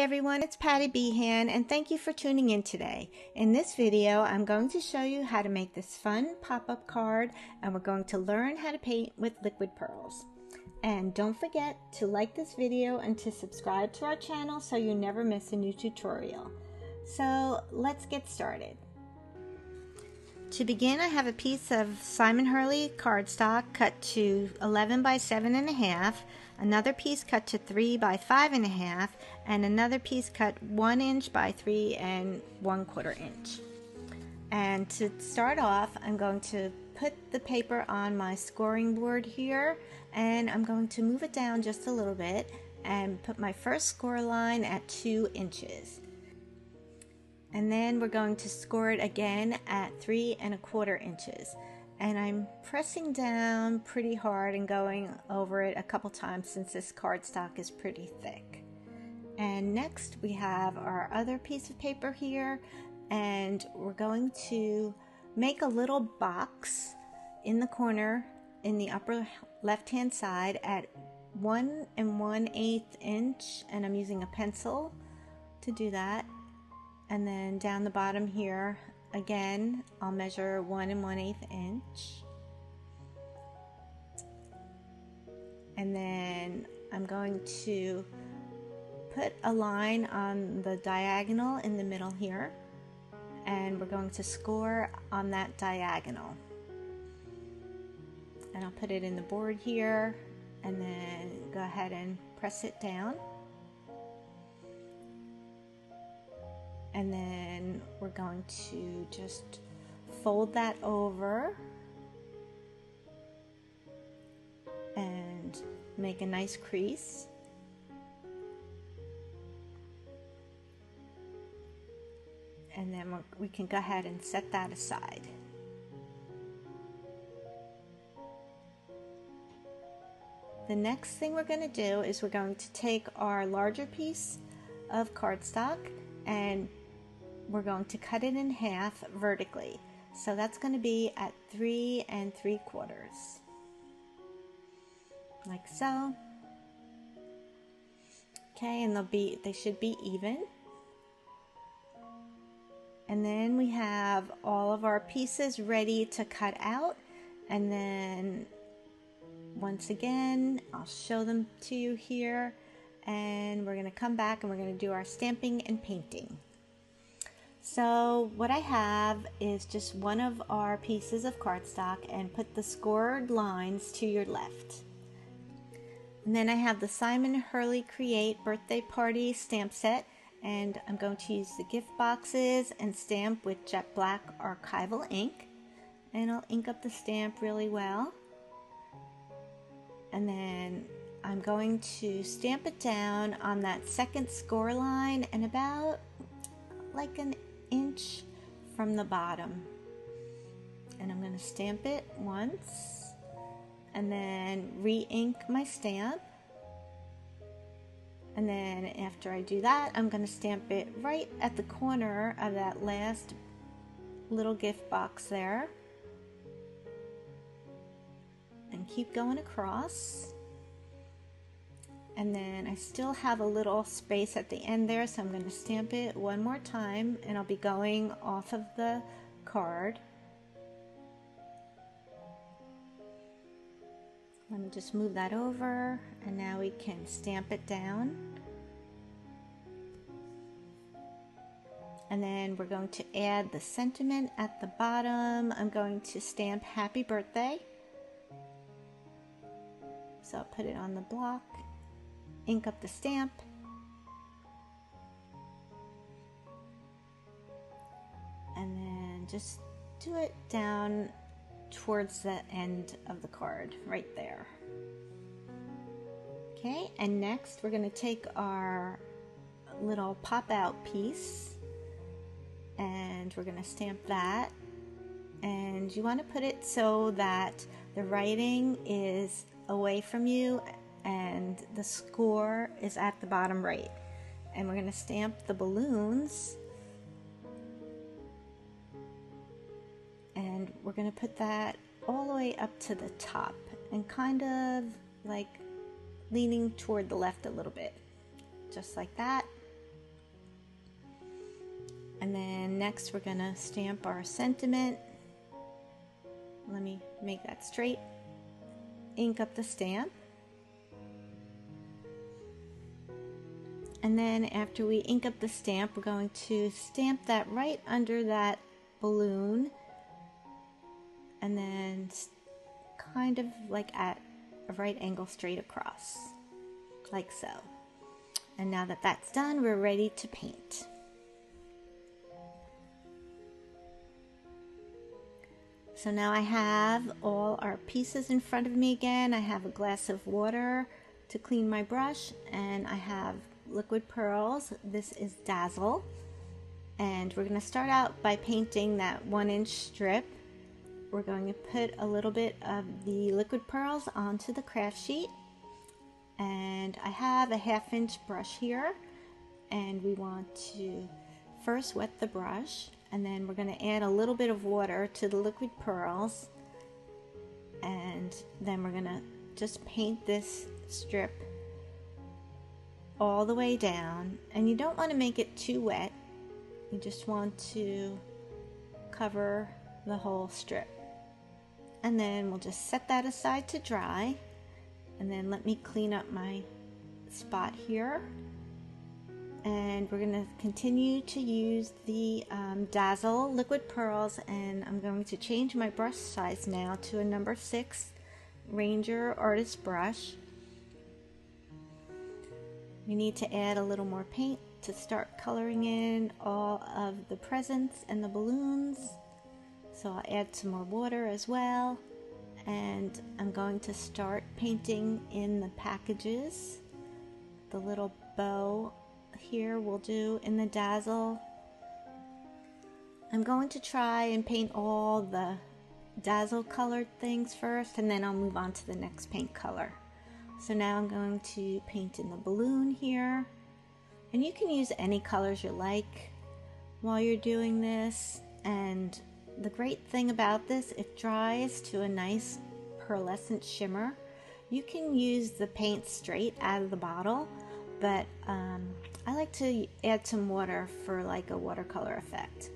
everyone, it's Patty Behan and thank you for tuning in today. In this video, I'm going to show you how to make this fun pop-up card, and we're going to learn how to paint with liquid pearls. And don't forget to like this video and to subscribe to our channel so you never miss a new tutorial. So let's get started. To begin, I have a piece of Simon Hurley cardstock cut to 11 by 7.5, another piece cut to 3 by 5.5, and another piece cut 1 inch by 3 1/4 inch. And to start off, I'm going to put the paper on my scoring board here, and I'm going to move it down just a little bit and put my first score line at 2 inches. And then we're going to score it again at 3 1/4 inches. And I'm pressing down pretty hard and going over it a couple times since this cardstock is pretty thick. And next we have our other piece of paper here, and we're going to make a little box in the corner in the upper left hand side at 1 1/8 inch, and I'm using a pencil to do that. And then down the bottom here, again, I'll measure 1 1/8 inch. And then I'm going to put a line on the diagonal in the middle here, and we're going to score on that diagonal. And I'll put it in the board here, and then go ahead and press it down. And then we're going to just fold that over and make a nice crease. And then we can go ahead and set that aside. The next thing we're going to do is we're going to take our larger piece of cardstock and we're going to cut it in half vertically. So that's going to be at 3 3/4, like so. Okay, and they should be even. And then we have all of our pieces ready to cut out, and then once again I'll show them to you here, and we're going to come back and we're going to do our stamping and painting. So what I have is just one of our pieces of cardstock, and put the scored lines to your left. And then I have the Simon Hurley Create Birthday Party stamp set, and I'm going to use the gift boxes and stamp with jet black archival ink, and I'll ink up the stamp really well. And then I'm going to stamp it down on that second score line and about like an inch from the bottom. And I'm going to stamp it once and then re-ink my stamp. And then after I do that, I'm going to stamp it right at the corner of that last little gift box there. And keep going across. And then I still have a little space at the end there, so I'm going to stamp it one more time, and I'll be going off of the card. Let me just move that over, and now we can stamp it down. And then we're going to add the sentiment at the bottom. I'm going to stamp Happy Birthday. So I'll put it on the block, ink up the stamp, and then just do it down towards the end of the card right there. Okay, and next we're going to take our little pop-out piece and we're going to stamp that, and you want to put it so that the writing is away from you and the score is at the bottom right. And we're going to stamp the balloons, and we're going to put that all the way up to the top and kind of like leaning toward the left a little bit, just like that. And then next we're gonna stamp our sentiment. Let me make that straight. Ink up the stamp. And then after we ink up the stamp, we're going to stamp that right under that balloon, and then kind of like at a right angle straight across, like so. And now that that's done, we're ready to paint. So now I have all our pieces in front of me again. I have a glass of water to clean my brush, and I have liquid pearls. This is Dazzle. And we're going to start out by painting that 1-inch strip. We're going to put a little bit of the liquid pearls onto the craft sheet. And I have a 1/2-inch brush here. And we want to first wet the brush. And then we're going to add a little bit of water to the liquid pearls. And then we're going to just paint this strip all the way down. And you don't want to make it too wet. You just want to cover the whole strip. And then we'll just set that aside to dry. And then let me clean up my spot here. And we're going to continue to use the Dazzle liquid pearls, and I'm going to change my brush size now to a number 6 Ranger Artist brush. We need to add a little more paint to start coloring in all of the presents and the balloons. So I'll add some more water as well, and I'm going to start painting in the packages. The little bow here we'll do in the Dazzle. I'm going to try and paint all the Dazzle colored things first, and then I'll move on to the next paint color. So now I'm going to paint in the balloon here, and you can use any colors you like while you're doing this. And the great thing about this, it dries to a nice pearlescent shimmer. You can use the paint straight out of the bottle, but I like to add some water for like a watercolor effect.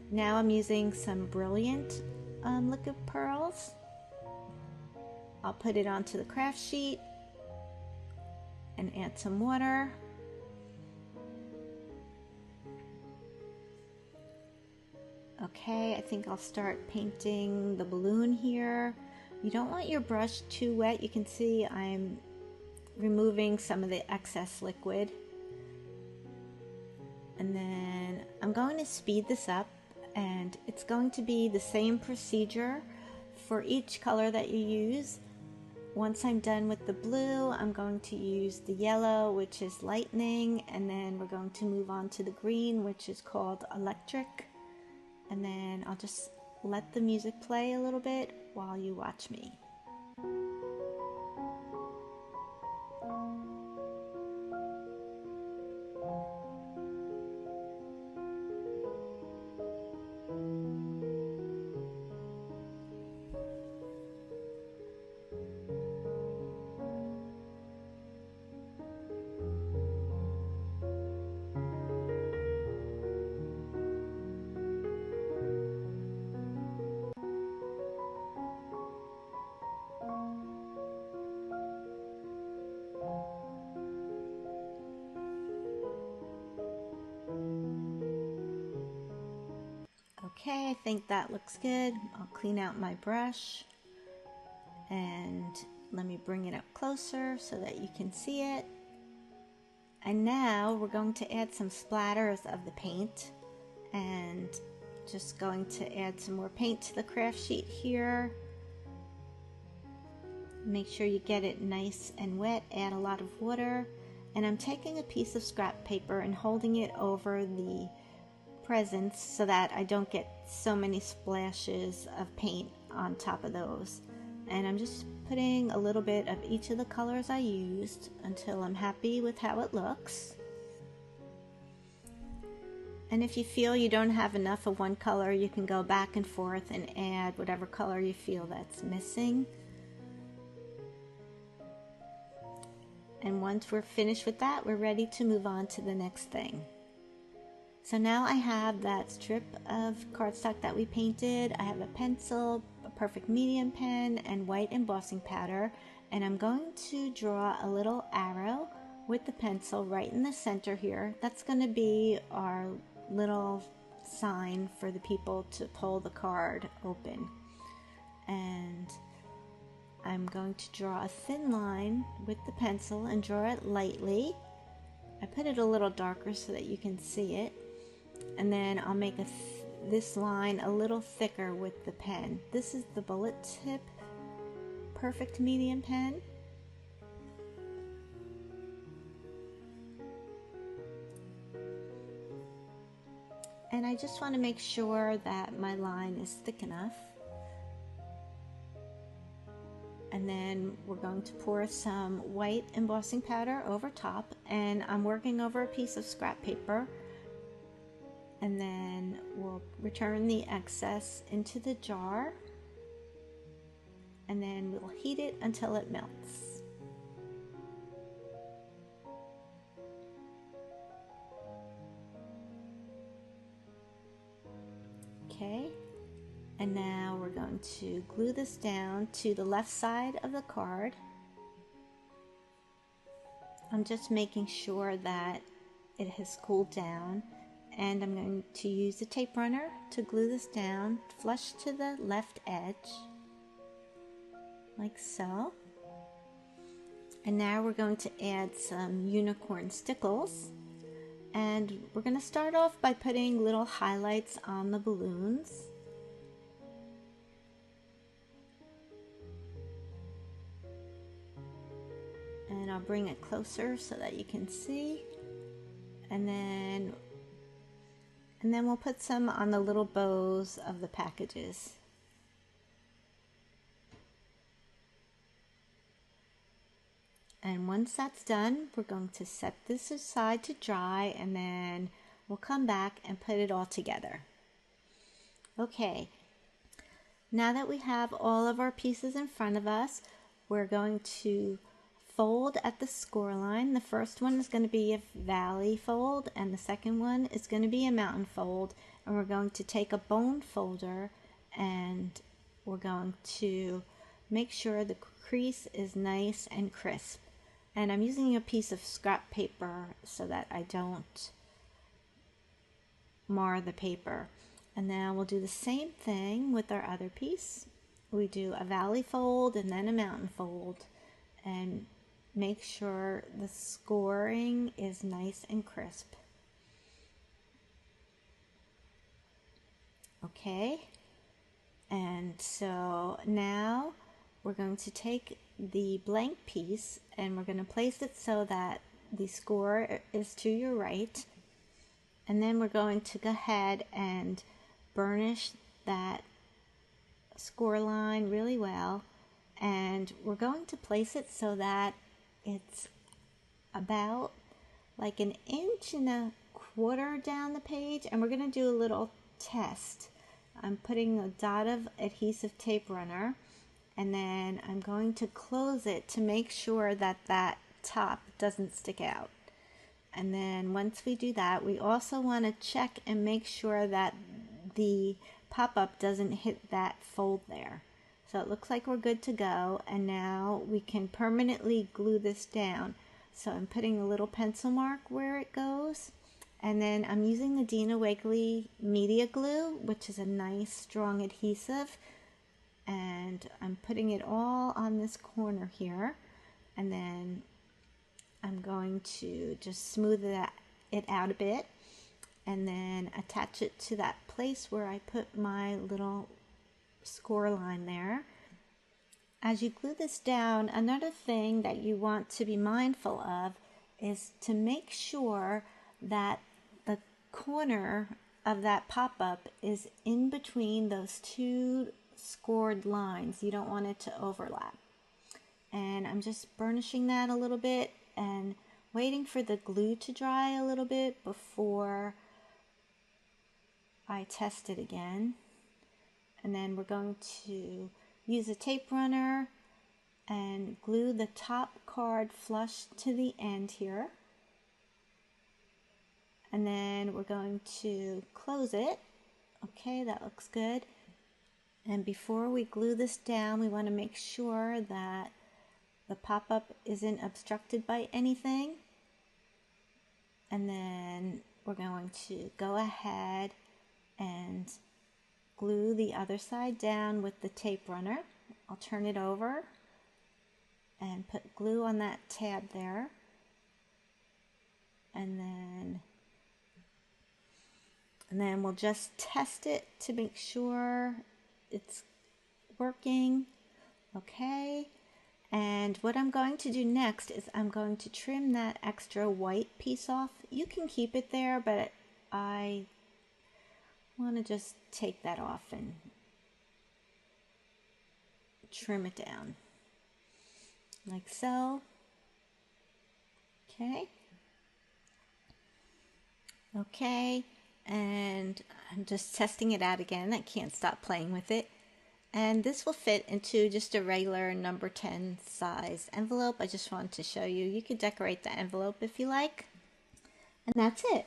Now I'm using some Brilliant liquid pearls. I'll put it onto the craft sheet and add some water. Okay, I think I'll start painting the balloon here. You don't want your brush too wet. You can see I'm removing some of the excess liquid. And then I'm going to speed this up, and it's going to be the same procedure for each color that you use. Once I'm done with the blue, I'm going to use the yellow, which is Lightning, and then we're going to move on to the green, which is called Electric. And then I'll just let the music play a little bit while you watch me. Okay, I think that looks good. I'll clean out my brush, and let me bring it up closer so that you can see it. And now we're going to add some splatters of the paint, and just going to add some more paint to the craft sheet here. Make sure you get it nice and wet. Add a lot of water, and I'm taking a piece of scrap paper and holding it over the presents so that I don't get so many splashes of paint on top of those. And I'm just putting a little bit of each of the colors I used until I'm happy with how it looks. And if you feel you don't have enough of one color, you can go back and forth and add whatever color you feel that's missing. And once we're finished with that, we're ready to move on to the next thing. So now I have that strip of cardstock that we painted. I have a pencil, a perfect medium pen, and white embossing powder. And I'm going to draw a little arrow with the pencil right in the center here. That's going to be our little sign for the people to pull the card open. And I'm going to draw a thin line with the pencil and draw it lightly. I put it a little darker so that you can see it. And then I'll make this line a little thicker with the pen. This is the bullet tip perfect medium pen. And I just want to make sure that my line is thick enough. And then we're going to pour some white embossing powder over top, and I'm working over a piece of scrap paper. And then we'll return the excess into the jar, and then we'll heat it until it melts. Okay, and now we're going to glue this down to the left side of the card. I'm just making sure that it has cooled down, and I'm going to use the tape runner to glue this down flush to the left edge, like so. And now we're going to add some unicorn stickles, and we're going to start off by putting little highlights on the balloons. And I'll bring it closer so that you can see. And then we'll put some on the little bows of the packages. And once that's done, we're going to set this aside to dry, and then we'll come back and put it all together. Okay, now that we have all of our pieces in front of us, we're going to fold at the score line. The first one is going to be a valley fold, and the second one is going to be a mountain fold. And we're going to take a bone folder, and we're going to make sure the crease is nice and crisp. And I'm using a piece of scrap paper so that I don't mar the paper. And now we'll do the same thing with our other piece. We do a valley fold and then a mountain fold, and make sure the scoring is nice and crisp. Okay, and so now we're going to take the blank piece and we're going to place it so that the score is to your right, and then we're going to go ahead and burnish that score line really well, and we're going to place it so that it's about like 1.25 inches down the page. And we're going to do a little test. I'm putting a dot of adhesive tape runner, and then I'm going to close it to make sure that that top doesn't stick out. And then once we do that, we also want to check and make sure that the pop-up doesn't hit that fold there. So it looks like we're good to go, and now we can permanently glue this down. So I'm putting a little pencil mark where it goes, and then I'm using the Dina Wakley Media Glue, which is a nice strong adhesive, and I'm putting it all on this corner here, and then I'm going to just smooth it out a bit, and then attach it to that place where I put my little score line there. As you glue this down, another thing that you want to be mindful of is to make sure that the corner of that pop-up is in between those two scored lines. You don't want it to overlap. And I'm just burnishing that a little bit and waiting for the glue to dry a little bit before I test it again. And then we're going to use a tape runner and glue the top card flush to the end here. And then we're going to close it. Okay, that looks good. And before we glue this down, we want to make sure that the pop-up isn't obstructed by anything. And then we're going to go ahead and glue the other side down with the tape runner. I'll turn it over and put glue on that tab there. And then we'll just test it to make sure it's working. Okay. And what I'm going to do next is I'm going to trim that extra white piece off. You can keep it there, but I want to just take that off and trim it down like so. Okay, and I'm just testing it out again. I can't stop playing with it. And this will fit into just a regular number 10 size envelope. I just wanted to show you. You could decorate the envelope if you like. And that's it.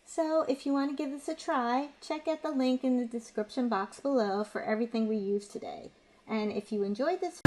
So if you want to give this a try, check out the link in the description box below for everything we used today. And if you enjoyed this